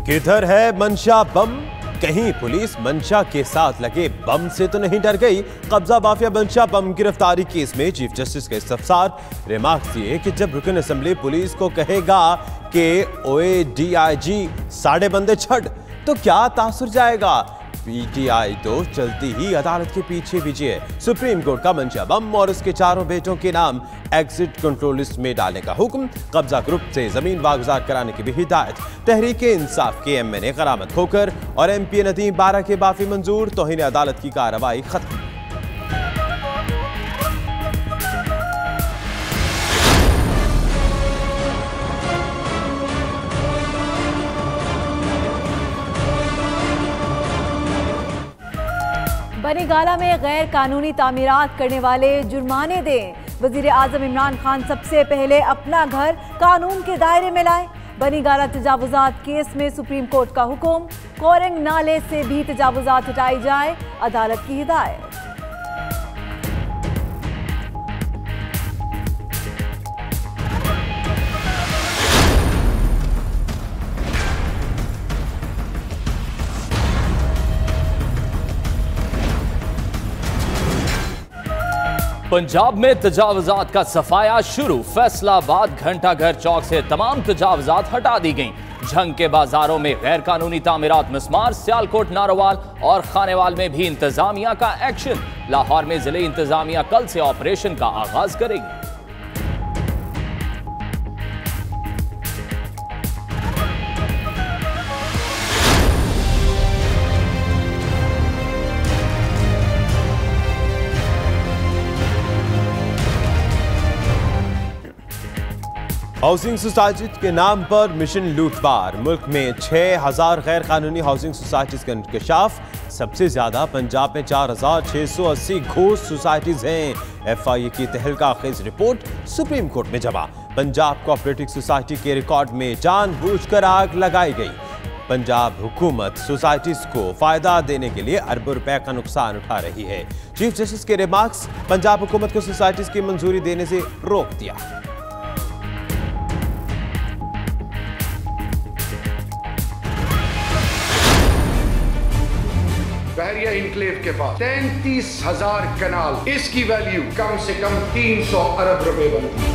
किधर है मंशा बम? कहीं पुलिस मंशा के साथ लगे बम से तो नहीं डर गई? कब्जा माफिया मंशा बम गिरफ्तारी केस में चीफ जस्टिस के इस्तफसार रिमार्क्स दिए कि जब रुकन असेंबली पुलिस को कहेगा कि ओए डीआईजी साढ़े बंदे छड़, तो क्या तासुर जाएगा? पीटीआई तो चलती ही अदालत के पीछे पीछे है। सुप्रीम कोर्ट का मंशा बम और उसके चारों बेटों के नाम एग्जिट कंट्रोल लिस्ट में डालने का हुक्म, कब्जा ग्रुप से जमीन वागुजार कराने की भी हिदायत। तहरीक इंसाफ के एमएनए करामत खोकर और एमपी नदीम 12 के बाफी मंजूर, तौहीन अदालत की कार्रवाई खत्म। बनीगाला में गैर कानूनी तामीरात करने वाले जुर्माने दें। वजीर आजम इमरान खान सबसे पहले अपना घर कानून के दायरे में लाए। बनीगाला तजावुजात केस में सुप्रीम कोर्ट का हुक्म, कोरंग नाले से भी तजावुजात हटाई जाए, अदालत की हिदायत। पंजाब में तजावुजात का सफाया शुरू। फैसलाबाद घंटाघर चौक से तमाम तजावुजात हटा दी गईं। झंग के बाजारों में गैर कानूनी तामीरात मिसमार, सियालकोट, नारोवाल और खानेवाल में भी इंतजामिया का एक्शन। लाहौर में जिले इंतजामिया कल से ऑपरेशन का आगाज करेगी। हाउसिंग सोसाइटी के नाम पर मिशन लूटपार। मुल्क में 6000 गैर कानूनी हाउसिंग सोसाइटीज का इंकशाफ। सबसे ज्यादा पंजाब में 4680 घोस्ट सोसाइटीज हैं। एफआईए की तहलका-खेज रिपोर्ट सुप्रीम कोर्ट में जमा। पंजाब कोऑपरेटिव सोसाइटी के रिकॉर्ड में जानबूझकर आग लगाई गई। पंजाब हुकूमत सोसाइटीज को फायदा देने के लिए अरबों रुपए का नुकसान उठा रही है। चीफ जस्टिस के रिमार्क्स, पंजाब हुकूमत को सोसाइटीज की मंजूरी देने से रोक दिया। बहरिया इनक्लेव के पास 33,000 कनाल, इसकी वैल्यू कम से कम 300 अरब रुपए बनती है।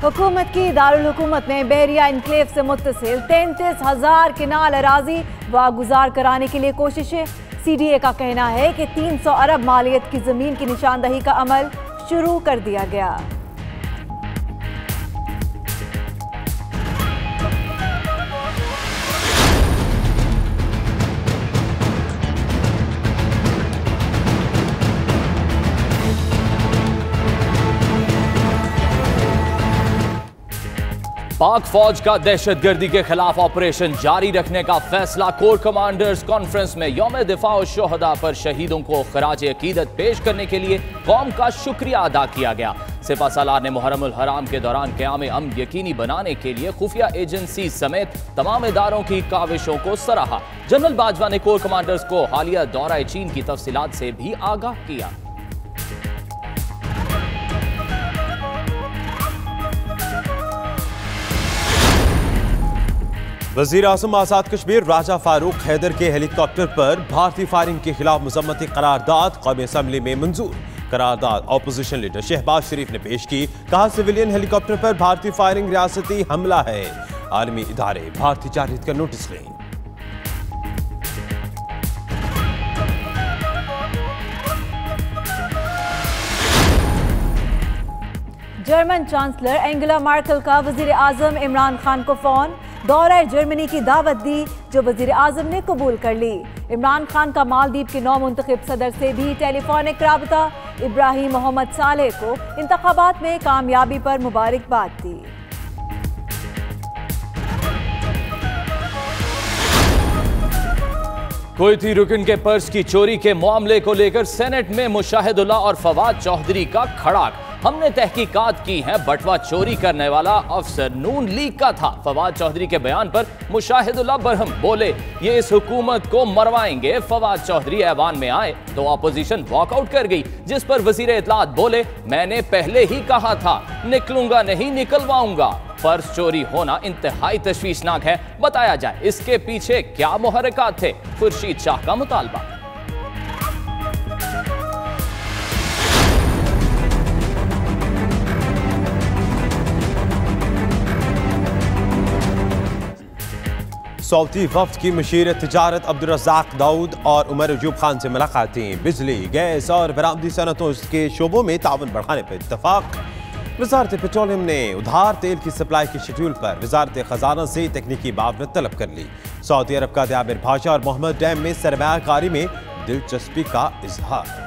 हुकूमत की दारुल हुकूमत में बहरिया इनक्लेव से मुत्तसिल 33,000 किनाल अराजी वागुजार कराने के लिए कोशिशें। सीडीए का कहना है कि 300 अरब मालियत की जमीन की निशानदही का अमल शुरू कर दिया गया। पाक फौज का दहशतगर्दी के खिलाफ ऑपरेशन जारी रखने का फैसला। कोर कमांडर्स कॉन्फ्रेंस में यौम दिफा और शोहदा पर शहीदों को खराज अकीदत पेश करने के लिए कौम का शुक्रिया अदा किया गया। सिपा सालार ने मुहर्रमुल हराम के दौरान क़याम अमन यकीनी बनाने के लिए खुफिया एजेंसी समेत तमाम इदारों की काविशों को सराहा। जनरल बाजवा ने कोर कमांडर्स को हालिया दौरा चीन की तफसीलात से भी आगाह किया। वजीर आज़म आजाद कश्मीर राजा फारूक हैदर के हेलीकॉप्टर पर भारतीय फायरिंग के खिलाफ मुज़म्मती करारदाद कौमी असम्बली में मंजूर। करारदाद ऑपोजिशन लीडर शहबाज शरीफ ने पेश की। कहा, सिविलियन हेलीकॉप्टर पर भारतीय फायरिंग रियासती हमला है। आलमी इदारे भारतीय जारहित का नोटिस लें। जर्मन चांसलर एंगेला मार्केल का वजीर आजम इमरान खान को फोन। दौरा जर्मनी की दावत दी जो वजीर आजम ने कबूल कर ली। इमरान खान का मालदीव के नौ मुंतखब सदर से भी टेलीफोनिक राबता। इब्राहिम मोहम्मद सालेह को इंतखाबात में कामयाबी पर मुबारकबाद दी। कुवैती रुकन के पर्स की चोरी के मामले को लेकर सेनेट में मुशाहिदुल्लाह और फवाद चौधरी का खड़ाक। हमने तहकीकात की है, बटवा चोरी करने वाला अफसर नून लीग का था। फवाद चौधरी के बयान पर मुशाहिदुल्लाह बरहम बोले, ये इस हुकूमत को मरवाएंगे। फवाद चौधरी ऐवान में आए तो अपोजिशन वॉकआउट कर गई, जिस पर वजीर इत्तलात बोले, मैंने पहले ही कहा था निकलूंगा नहीं निकलवाऊंगा। पर्स चोरी होना इंतहाई तशवीशनाक है। बताया जाए इसके पीछे क्या मुहर्रिकात थे। खुर्शीद शाह का मुतालबा। सऊदी वफ्द की मुशीर तिजारत अब्दुल रज़ाक दाऊद और उमर अयूब खान से मुलाकातें। बिजली, गैस और बरामदी सनतों के शोबों में ताउन बढ़ाने पर इत्तफाक। वजारत पेट्रोलियम ने उधार तेल की सप्लाई के शेड्यूल पर वजारत खजाना से तकनीकी मावनत तलब कर ली। सऊदी अरब का आमिर भाषा और मोहम्मद डैम में सरमायाकारी में दिलचस्पी का इजहार।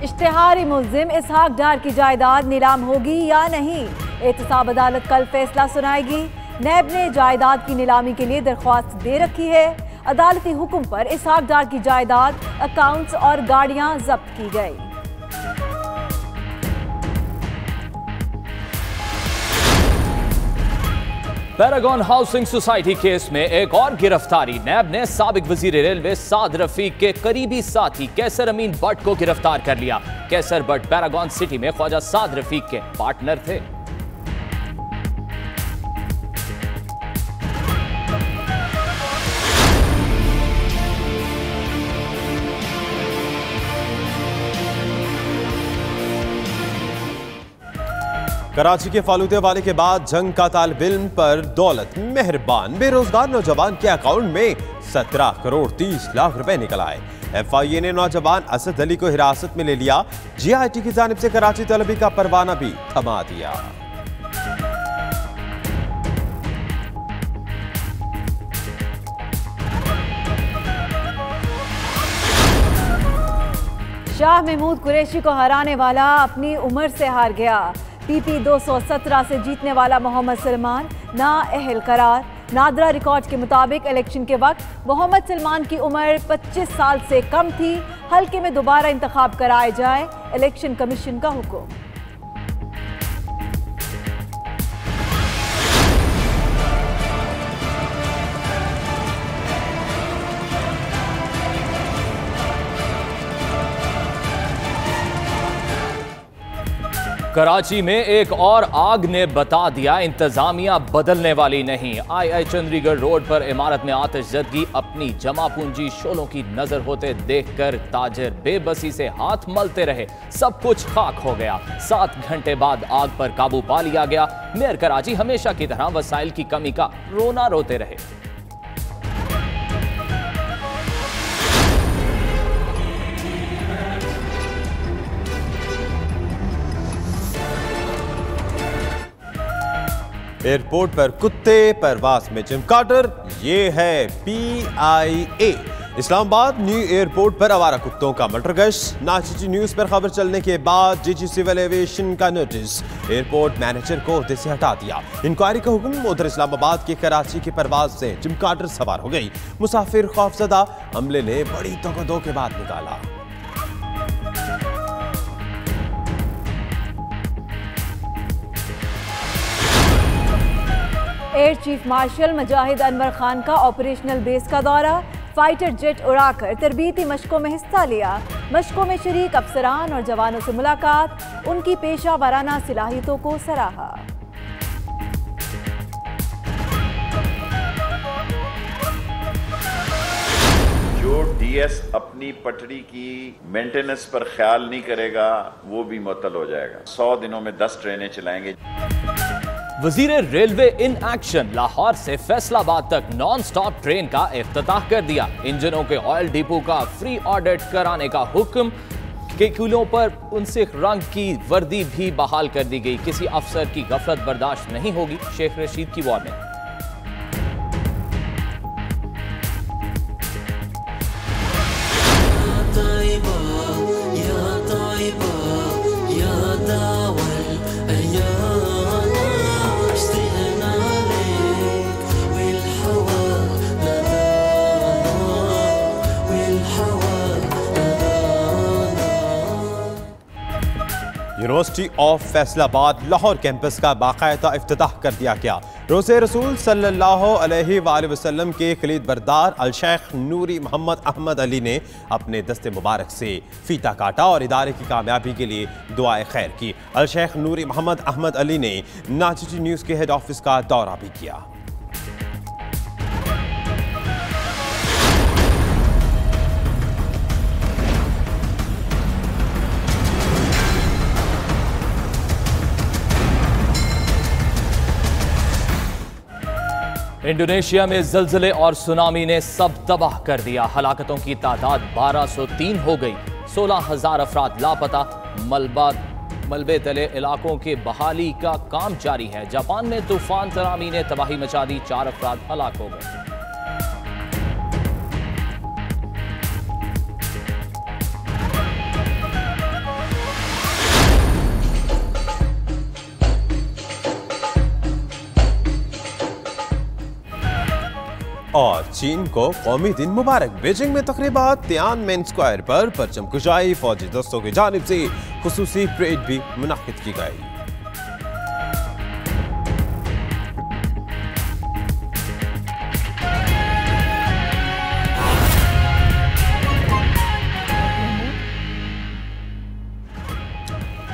इश्तिहारी मुल्जिम इसहाक डार की जायदाद नीलाम होगी या नहीं, एहतसाब अदालत कल फैसला सुनाएगी। नैब ने जायदाद की नीलामी के लिए दरख्वास्त दे रखी है। अदालती हुक्म पर इसहाक डार की जायदाद, अकाउंट्स और गाड़ियां जब्त की गई। पैरागॉन हाउसिंग सोसाइटी केस में एक और गिरफ्तारी। नैब ने साबिक वजीर रेलवे साद रफीक के करीबी साथी कैसर अमीन भट्ट को गिरफ्तार कर लिया। कैसर भट्ट पैरागॉन सिटी में ख्वाजा साद रफीक के पार्टनर थे। कराची के फालूदे वाले के बाद जंग का तालिब इल्म पर दौलत मेहरबान। बेरोजगार नौजवान के अकाउंट में 17 करोड़ 30 लाख रुपए निकल आए। FIA ने नौजवान असद अली को हिरासत में ले लिया। GIT की जानिब से कराची तलबी का परवाना भी थमा दिया। शाह महमूद कुरैशी को हराने वाला अपनी उम्र से हार गया। PP 217 से जीतने वाला मोहम्मद सलमान ना अहल करार। नादरा रिकॉर्ड के मुताबिक इलेक्शन के वक्त मोहम्मद सलमान की उम्र 25 साल से कम थी। हल्के में दोबारा इंतखाब कराए जाए, इलेक्शन कमीशन का हुक्म। कराची में एक और आग ने बता दिया इंतजामिया बदलने वाली नहीं। II चंडीगढ़ रोड पर इमारत में आतिशज़दगी अपनी जमा पूंजी शोलों की नजर होते देखकर ताजिर बेबसी से हाथ मलते रहे। सब कुछ खाक हो गया। 7 घंटे बाद आग पर काबू पा लिया गया। मेयर कराची हमेशा की तरह वसाइल की कमी का रोना रोते रहे। एयरपोर्ट पर कुत्ते, परवास में जिम कार्टर। ये है PIA। इस्लामाबाद न्यू एयरपोर्ट पर आवारा कुत्तों का मटरगश्त। नाचिची न्यूज पर खबर चलने के बाद DG सिविल एविएशन का नोटिस। एयरपोर्ट मैनेजर को ओहदे से हटा दिया। इंक्वायरी का हुक्म। उधर इस्लामाबाद के कराची की परवाज से जिम कार्टर सवार हो गई। मुसाफिर खौफजदा, अमले ने बड़ी तगदो के बाद निकाला। एयर चीफ मार्शल मुजाहिद अनवर खान का ऑपरेशनल बेस का दौरा। फाइटर जेट उड़ाकर तरबीती मशकों में हिस्सा लिया। मशकों में शरीक अफसरान और जवानों से मुलाकात। उनकी पेशा वाराना सलाहियतों को सराहा। जो DS अपनी पटरी की मेंटेनेंस पर ख्याल नहीं करेगा वो भी मुअत्तल हो जाएगा। 100 दिनों में 10 ट्रेनें चलाएंगे। वजीर रेलवे इन एक्शन। लाहौर से फैसलाबाद तक नॉन स्टॉप ट्रेन का इफ्तिताह कर दिया। इंजनों के ऑयल डिपो का फ्री ऑडिट कराने का हुक्म। केकुलों पर उनसे रंग की वर्दी भी बहाल कर दी गई। किसी अफसर की गफलत बर्दाश्त नहीं होगी, शेख रशीद की warning. University of Faisalabad Lahore campus का बाकायदा इफ्तिताह कर दिया गया। रोज़े रसूल सल्लल्लाहु अलैहि वसल्लम के खलीद बरदार अल शेख नूरी मोहम्मद अहमद अली ने अपने दस्ते मुबारक से फीता काटा और इदारे की कामयाबी के लिए दुआए खैर की। अल शेख नूरी मोहम्मद अहमद अली ने नाचिटी न्यूज़ के हेड ऑफिस का दौरा भी किया। इंडोनेशिया में ज़लज़ले और सुनामी ने सब तबाह कर दिया। हलाकतों की तादाद 1203 हो गई। 16,000 अफराद लापता। मलबे तले इलाकों के बहाली का काम जारी है। जापान में तूफान तनामी ने तबाही मचा दी। 4 अफराद हलाक हो गए। और चीन को कौमी दिन मुबारक। बीजिंग में तकरीबा तियानमेन स्क्वायर पर परचम कुशाई फौजी दस्तों की जानिब से खुसूसी परेड भी मुनाकिद की गई।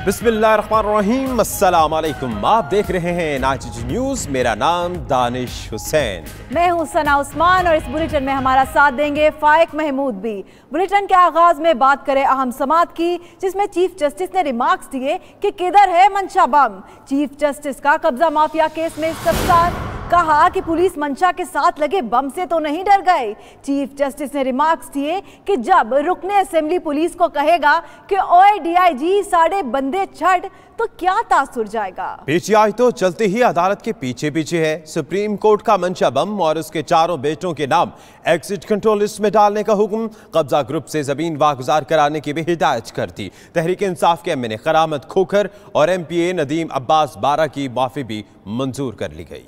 बिस्मिल्लाहिर्रहमानिर्रहीम, अस्सलाम वालेकुम। आप देख रहे हैं नाचिटी न्यूज़। मेरा नाम दानिश हुसैन। मैं हूं सना उस्मान और इस बुलेटिन में हमारा साथ देंगे फाइक महमूद भी। बुलेटिन के आगाज में बात करें अहम समात की, जिसमें चीफ जस्टिस ने रिमार्क्स दिए कि किधर है मंशा बम। चीफ जस्टिस का कब्जा माफिया केस में इस्तफसार। कहा कि पुलिस मंशा के साथ लगे बम से तो नहीं डर गए। चीफ जस्टिस ने रिमार्क्स दिए कि जब रुकने असेंबली पुलिस को कहेगा कि ओए डीआईजी साढ़े बंदे छड़, तो क्या तासुर जाएगा। पीटीआई तो चलते ही अदालत के पीछे पीछे है। सुप्रीम कोर्ट का मंशा बम और उसके 4 बेटों के नाम एग्जिट कंट्रोल लिस्ट में डालने का हुक्म। कब्जा ग्रुप से जमीन वागुजार कराने की भी हिदायत कर दी। तहरीक इंसाफ के एमएनए करामत खोखर और एमपीए नदीम अब्बास बारा की माफी भी मंजूर कर ली गई।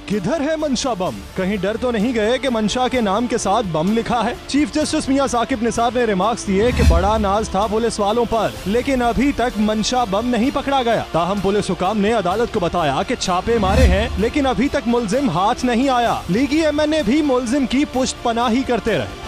किधर है मंशा बम? कहीं डर तो नहीं गए कि मंशा के नाम के साथ बम लिखा है? चीफ जस्टिस मियां साकिब निसार ने रिमार्क्स दिए कि बड़ा नाज था पुलिस वालों पर, लेकिन अभी तक मंशा बम नहीं पकड़ा गया। ताहम पुलिस हुकाम ने अदालत को बताया कि छापे मारे हैं, लेकिन अभी तक मुलजिम हाथ नहीं आया। लीगी एमएनए भी मुलजिम की पुष्ट पनाही करते रहे।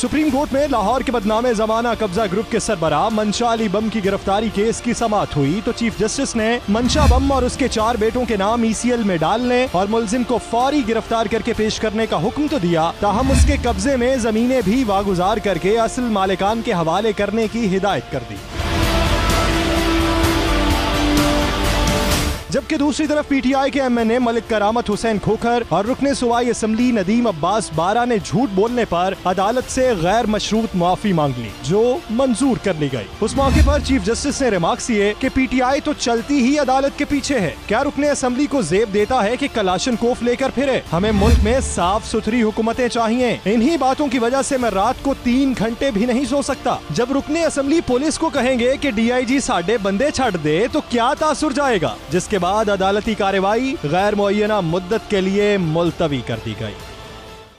सुप्रीम कोर्ट में लाहौर के बदनामे जमाना कब्जा ग्रुप के सरबराह मंशा अली बम की गिरफ्तारी केस की समाअत हुई तो चीफ जस्टिस ने मंशा बम और उसके 4 बेटों के नाम ईसीएल में डालने और मुलजिम को फौरी गिरफ्तार करके पेश करने का हुक्म तो दिया, ताहम उसके कब्जे में जमीनें भी वागुजार करके असल मालिकान के हवाले करने की हिदायत कर दी। जबकि दूसरी तरफ पीटीआई के एमएनए मलिक करामत हुसैन खोखर और रुकने सूबाई असेंबली नदीम अब्बास बारा ने झूठ बोलने पर अदालत से गैर मशरूत माफी मांग ली, जो मंजूर कर ली गई। उस मौके पर चीफ जस्टिस ने रिमार्क्स दिए कि पीटीआई तो चलती ही अदालत के पीछे है। क्या रुकने असेंबली को जेब देता है कि कलाशनकोफ लेकर फिरे? हमें मुल्क में साफ सुथरी हुकूमतें चाहिए। इन्हीं बातों की वजह से मैं रात को 3 घंटे भी नहीं सो सकता। जब रुकने असेंबली पुलिस को कहेंगे कि डीआईजी साढ़े बंदे छड़ दे, तो क्या तासुर जाएगा। जिसके बाद अदालती कार्रवाई गैर मुअय्यना मुद्दत के लिए मुलतवी कर दी गई।